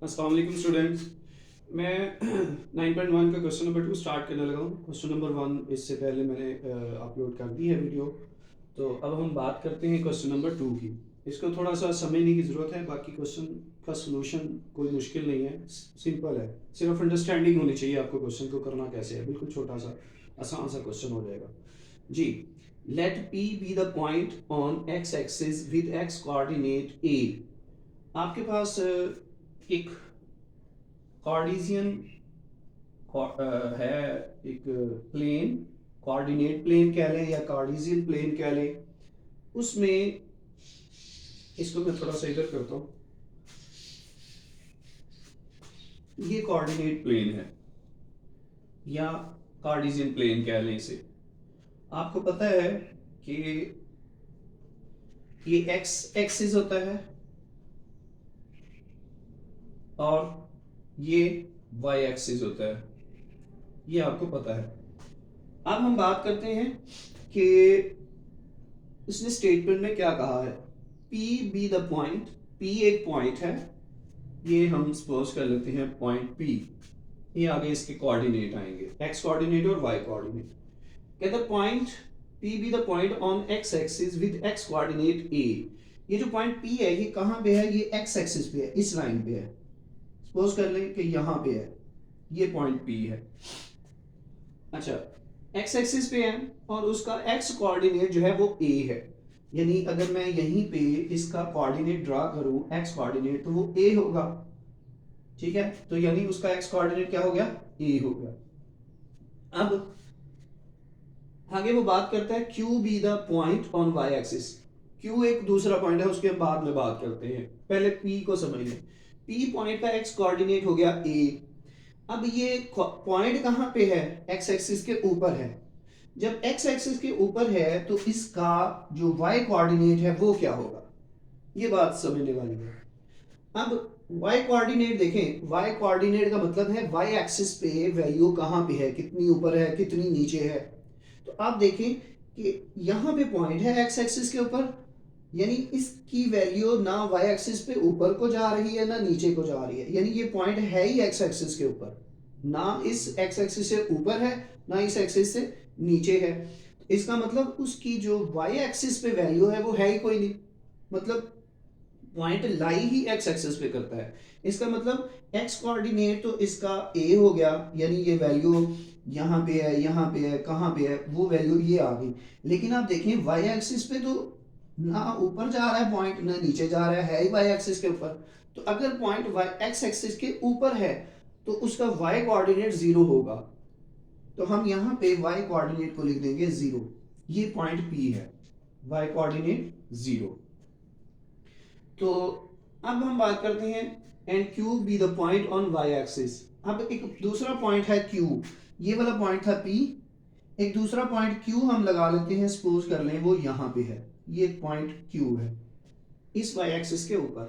अस्सलाम वालेकुम स्टूडेंट्स। मैं 9.1 का क्वेश्चन नंबर 2 स्टार्ट करने लगा हूँ। क्वेश्चन नंबर 1 इससे पहले मैंने अपलोड कर दी है वीडियो। तो अब हम बात करते हैं क्वेश्चन नंबर 2 की। इसको थोड़ा सा समझने की ज़रूरत है, बाकी क्वेश्चन का सलूशन कोई मुश्किल नहीं है, सिंपल है। सिर्फ अंडरस्टैंडिंग होनी चाहिए आपको क्वेश्चन को करना कैसे है। बिल्कुल छोटा सा आसान सा क्वेश्चन हो जाएगा जी। Let P be the point on x axis with x coordinate a. आपके पास एक कार्टेशियन है, एक प्लेन, कोऑर्डिनेट प्लेन कह लें या कार्टेशियन प्लेन कह लें। उसमें इसको मैं थोड़ा सा इधर करता हूँ। ये कोऑर्डिनेट प्लेन है या कार्टेशियन प्लेन कह लें इसे। आपको पता है कि ये एक्स एक्सिस होता है और ये वाई एक्सिस होता है, ये आपको पता है। अब हम बात करते हैं कि इसने स्टेटमेंट में क्या कहा है। P be the point, P एक पॉइंट है, ये हम सपोज कर लेते हैं पॉइंट P। ये आगे इसके कोऑर्डिनेट आएंगे, x कोऑर्डिनेट और y कोऑर्डिनेट। कहते हैं point P be the point on x axis with x coordinate a। ये जो पॉइंट P है ये कहाँ पे है? ये x एक्सिस पे है, इस लाइन पे है। सपोज कर लें कि यहाँ पे है, ये पॉइंट P है। अच्छा, x एक्सिस पे है और उसका x कोऑर्डिनेट जो है वो a है। यानी अगर मैं यहीं पे इसका कोऑर्डिनेट ड्रा करूं, x कोऑर्डिनेट, तो वो a होगा। ठीक है, तो यानी उसका x कोऑर्डिनेट क्या हो गया? a हो गया। अब आगे वो बात करता है q B the point on y axis. q एक दूसरा पॉइंट है, उसके हम बाद में बात करते हैं, पहले p को समझ लें। p पॉइंट का x कोऑर्डिनेट हो गया a। अब ये पॉइंट कहाँ पे है? x एक्सिस के ऊपर है। जब x एक्सिस के ऊपर है तो इसका जो y कोऑर्डिनेट है वो क्या होगा? ये बात समझने वाली है। अब y कोऑर्डिनेट देखें, y कोऑर्डिनेट का मतलब है y एक्सिस पे वैल्यू कहाँ पे है, कितनी ऊपर है कितनी नीचे है। तो आप देखें कि यहाँ पे पॉइंट है x एक्सिस के ऊपर, यानी इसकी वैल्यू ना y एक्सिस पे ऊपर को जा रही है ना नीचे को जा रही है, यानी ये पॉइंट है ही x एक्सिस के ऊपर, ना इस x एक्सिस से ऊपर है ना इस एक्सिस से नीचे है। इसका मतलब उसकी जो y एक्सिस पे वैल्यू है वो है ही कोई नहीं। मतलब पॉइंट लाई ही x एक्सिस पे करता है। इसका मतलब x कोऑर्डिनेट तो इसका a हो गया, यानी ये वैल्यू यहाँ पे है, यहाँ पे है, कहाँ पे है, वो वैल्यू ये आ गई। लेकिन आप देखें y एक्सिस पे तो ना ऊपर जा रहा है पॉइंट ना नीचे जा रहा है ही y एक्सिस के ऊपर। तो अगर पॉइंट y x एक्सिस के ऊपर है तो उसका y कोऑर्डिनेट जीरो होगा। तो हम यहाँ पे y कोऑर्डिनेट को लिख देंगे जीरो। ये पॉइंट P है, y कोऑर्डिनेट जीरो। तो अब हम बात करते हैं and Q B the point on y axis. अब एक दूसरा पॉइंट है Q, ये वाला पॉइंट था P। एक दूसरा पॉइंट Q हम लगा लेते हैं, सपोज कर लें वो यहाँ पे है, ये पॉइंट Q है इस y एक्सिस के ऊपर।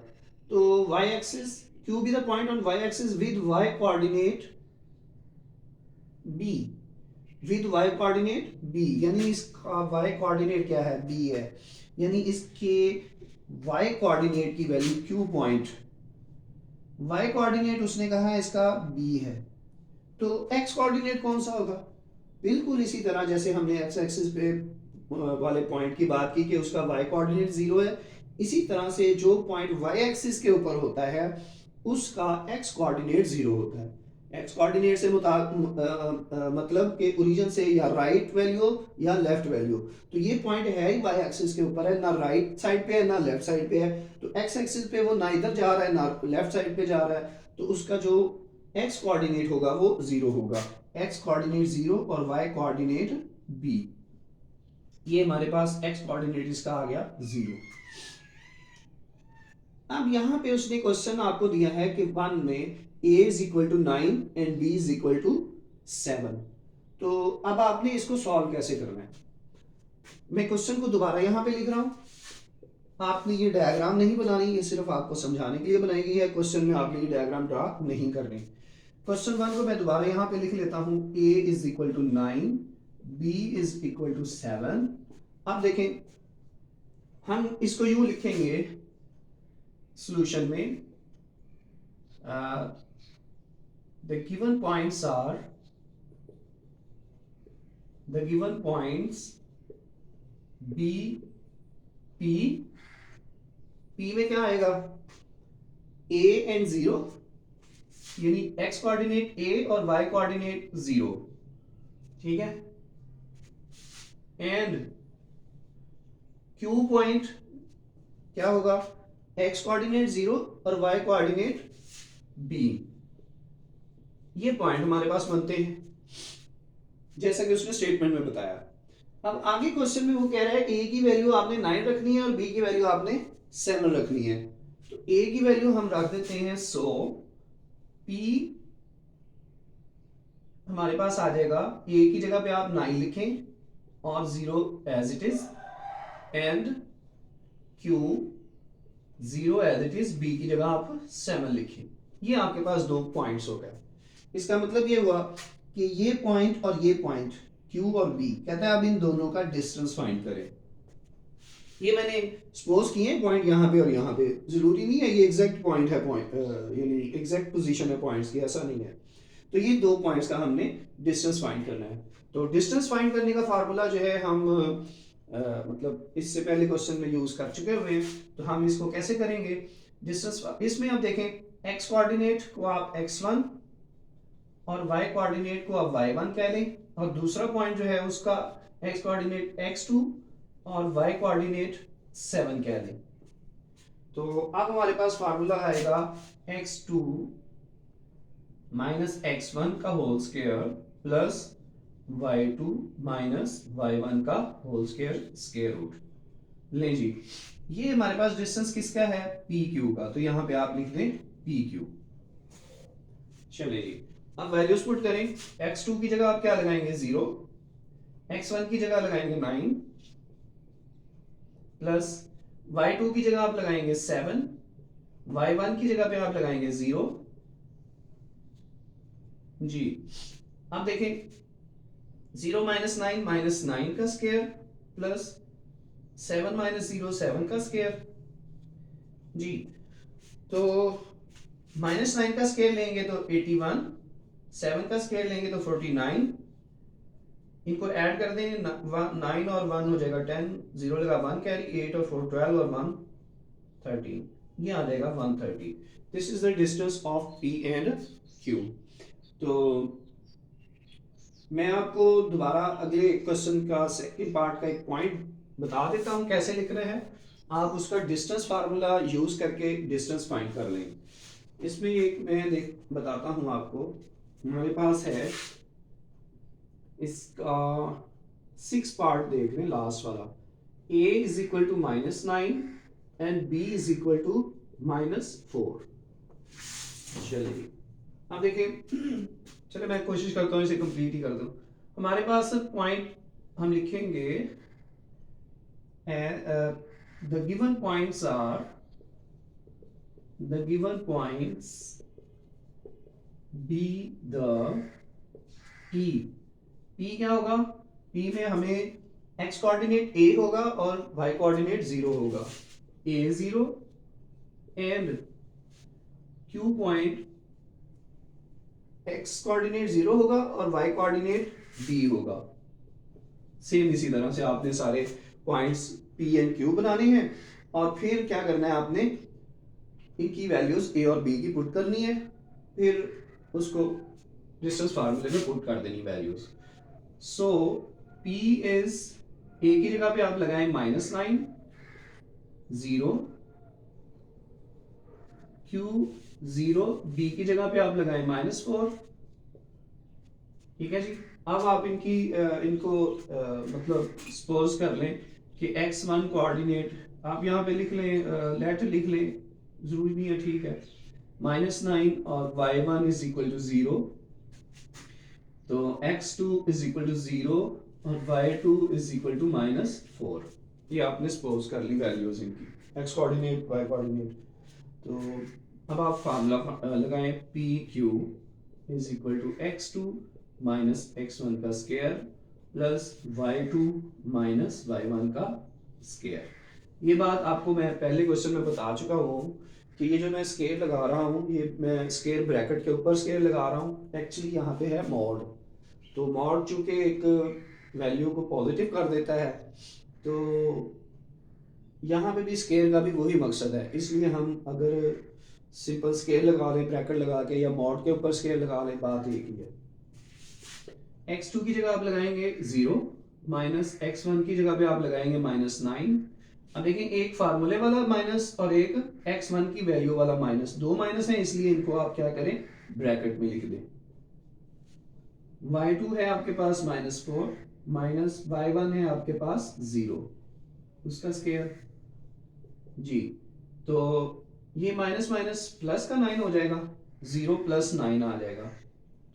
तो y axis, Q B the point on y axis with y coordinate b, with y coordinate b, यानी इसका y कोऑर्डिनेट क्या है? b है। यानी इसके y कोऑर्डिनेट की value q point, y coordinate उसने कहा है इसका b है, तो x कोऑर्डिनेट कौन सा होगा? बिल्कुल इसी तरह जैसे हमने x एक्सिस पे वाले पॉइंट की बात की कि उसका y कोऑर्डिनेट जीरो है, इसी तरह से जो पॉइंट y एक्सिस के ऊपर होता है उसका x कोऑर्डिनेट जीरो होता है। x कोऑर्डिनेट से मतलब कि ओरिजिन से या राइट वैल्यू या लेफ्ट वैल्यू। तो ये पॉइंट है ही y एक्सिस के ऊपर है, ना राइट साइड पे है ना लेफ्ट साइड पे है। तो x एक्सिस पे वो ना इधर जा रहा है ना लेफ्ट साइड पे जा रहा है, तो उसका जो x कोऑर्डिनेट होगा वो जीरो होगा। x कोऑर्डिनेट जीरो और y कोऑर्डिनेट b। ये हमारे पास x कोऑर्डिनेट इसका आ गया जीरो। अब यहाँ पे उसने क्वेश्चन आपको दिया है कि वन में a is equal to 9 and b is equal to 7। तो अब आपने इसको सॉल्व कैसे करना है? मैं क्वेश्चन को दोबारा यहाँ पे लिख रहा हूँ। आपने ये डायग्राम नहीं बनानी, ये सिर्फ आपको समझाने के लिए बनाई गई है। क्वेश्चन में आपने ये डायग्राम ड्रा नहीं करने। क्वेश्चन वन को मैं दोबारा यहाँ पे लिख लेता हूँ, a is equal to 9, b is equal to 7। अब देखें हम इसको यूं लिखेंगे सॉल्यूशन में, the given points are the given points B P P में क्या आएगा A and 0 यानी x कोऑर्डिनेट A और y कोऑर्डिनेट 0 ठीक है एंड Q पॉइंट क्या होगा x कोऑर्डिनेट 0 और y कोऑर्डिनेट B ये पॉइंट हमारे पास बनते हैं जैसा कि उसने स्टेटमेंट में बताया। अब आगे क्वेश्चन में वो कह रहा है a की वैल्यू आपने 9 रखनी है और b की वैल्यू आपने 7 रखनी है। तो a की वैल्यू हम रख देते हैं 100, p हमारे पास आ जाएगा a की जगह पे आप 9 लिखें और 0 as it is and q 0 as it is, b की जगह आप 7 लिखें। ये आपके पास दो पॉइंट्स हो गए। इसका मतलब ये हुआ कि ये पॉइंट और ये पॉइंट Q और B कहता है अब इन दोनों का डिस्टेंस फाइंड करें। ये मैंने सपोज किए पॉइंट यहाँ पे और यहाँ पे, जरूरी नहीं है ये एग्जैक्ट पॉइंट है, पॉइंट यानी एग्जैक्ट पोजीशन है पॉइंट्स की, ऐसा नहीं है। तो ये दो पॉइंट्स का हमने डिस्टेंस फाइंड करना है। तो डिस्टेंस फाइंड करने का फार्मूला जो है हम मतलब इससे पहले क्वेश्चन में यूज कर चुके हुए हैं, तो हम इसको कैसे करेंगे डिस्टेंस। इसमें आप देखें x कोऑर्डिनेट को आप x1 और y कोऑर्डिनेट को आप y1 कह लें और दूसरा पॉइंट जो है उसका x कोऑर्डिनेट x2 और y कोऑर्डिनेट 7 कह लें। तो अब हमारे पास फार्मूला आएगा x2 माइनस x1 का whole square plus y2 minus y1 का होल स्क्वायर स्क्वायर रूट। ले जी, ये हमारे पास डिस्टेंस किसका है PQ का, तो यहां पे आप लिख दें PQ। चलिए जी, अब वैल्यूज पुट करें। x2 की जगह आप क्या लगाएंगे 0, x1 की जगह लगाएंगे 9 प्लस y2 की जगह आप लगाएंगे 7, y1 की जगह पे आप लगाएंगे 0 जी। अब देखें 0 माइनस 9 माइनस 9 का स्क्वायर प्लस 7 माइनस 0 7 का स्क्वायर जी। तो माइनस 9 का स्क्वायर लेंगे तो 81, 7 का स्क्वायर लेंगे तो 49, इनको ऐड कर देंगे 9 और 1 हो जाएगा 10, 0 लगा 1 कैरी, 8 और 4 12 और 1 13, ये आ जाएगा 130। This is the distance of P and Q। तो मैं आपको दोबारा अगले क्वेश्चन का सेकंड पार्ट का एक पॉइंट बता देता हूं कैसे लिख रहे हैं, आप उसका डिस्टेंस फार्मूला यूज करके डिस्टेंस फाइंड कर लें। इसमें एक मैं बताता हूं आपको, हमारे पास है इसका 6 पार्ट देख लें, लास्ट वाला a is equal to -9 and b is equal to -4। चलिए अब देखिए, चलो मैं कोशिश करता हूँ इसे कंप्लीट ही कर दूं। हमारे पास पॉइंट हम लिखेंगे the given points R be the P क्या होगा, P में हमें x कोऑर्डिनेट A होगा और y कोऑर्डिनेट 0 होगा, A 0 and Q point x coordinate 0 होगा और y कोऑर्डिनेट B होगा। सेम इसी तरह से आपने सारे पॉइंट्स P एंड Q बनाने हैं और फिर क्या करना है, आपने इनकी वैल्यूज A और B की पुट करनी है, फिर उसको डिस्टेंस फार्मूले में पुट कर देनी values. So P is A की जगह पे आप लगाएं -9 0, Q 0, B की जगह पे आप लगाएं -4, ठीक है जी। अब आप इनको मतलब सपोज कर लें कि x1 कोऑर्डिनेट आप यहाँ पे लिख लें, लेटर लिख लें, जरूरी नहीं है, ठीक है, -9 और y1 इज इक्वल टू 0, तो x2 इज इक्वल टू 0 और y2 इज इक्वल टू -4। ये आपने सपोज कर ली वैल्यूज इनकी, x कोऑर्डिनेट y कोऑर्डिनेट। तो अब आप फार्मूला लगाएं PQ is equal to x2 minus x1 का square plus y2 minus y1 का स्क्वायर। ये बात आपको मैं पहले क्वेश्चन में बता चुका हूँ कि ये जो मैं स्केल लगा रहा हूँ, ये मैं स्केल ब्रैकेट के ऊपर स्केल लगा रहा हूँ, एक्चुअली यहाँ पे है मॉड। तो मॉड चूँकि एक वैल्यू को पॉजिटिव कर देता है, तो यहाँ पे भी स्केल का भी वही मकसद है, इसलिए हम अगर सिंपल स्केल लगा लें ब्रैकेट लगा के या मॉड के ऊपर स्केल लगा लें, बात एक ही है। x2 की जगह आप लगाएंगे 0, माइनस x1 की जगह पे आप लगाएंगे -9। अब देखें, एक फार्मूले वाला माइनस और एक x1 की वैल्यू वाला माइनस, दो माइनस है, इसलिए इनको आप क्या करें, ब्रैकेट में लिख दें। y2 है आपके पास -4, माइनस y1 है आपके पास 0, उसका स्केयर जी। तो ये माइनस माइनस प्लस का 9 हो जाएगा, 0 + 9 आ जाएगा।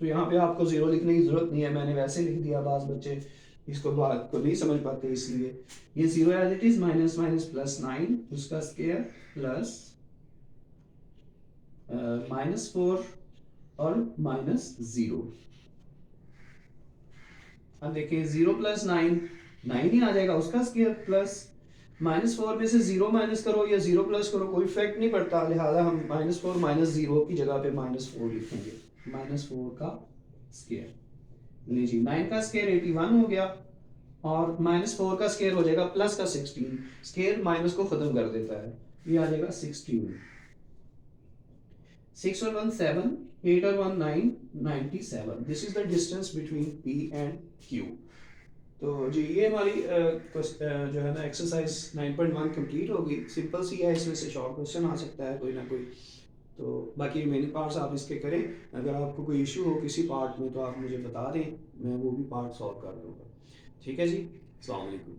तो यहाँ पे आपको 0 लिखने की जरूरत नहीं है, मैंने वैसे लिख दिया, बात बच्चे इसको बात को नहीं समझ पाते, इसलिए ये 0 as it is, minus minus +9, उसका स्केयर प्लस -4 और -0। अब देखिए 0 + 9 9 ही आ जाएगा, उसका स्केयर प्लस -4 में से 0 माइनस करो या 0 प्लस करो, कोई इफेक्ट नहीं पड़ता, लिहाजा हम -4 -0 की जगह पे -4 लिखेंगे, -4 का स्केयर। लीजिए 9 का स्केयर 81 हो गया और -4 का स्केयर हो जाएगा प्लस का 16, स्केयर माइनस को खत्म कर देता है, ये आ जाएगा 16। 6 और 1 7, 8 और 1 9, 97। This is the distance between P and Q। तो जी ये हमारी जो है ना एक्सरसाइज 9.1 कंप्लीट होगी। सिंपल सी है, इसमें से शॉर्ट क्वेश्चन आ सकता है कोई ना कोई, तो बाकी रिमेनिंग पार्ट्स आप इसके करें। अगर आपको कोई इशू हो किसी पार्ट में तो आप मुझे बता दें, मैं वो भी पार्ट सॉल्व कर दूँगा। ठीक है जी, अस्सलाम वालेकुम।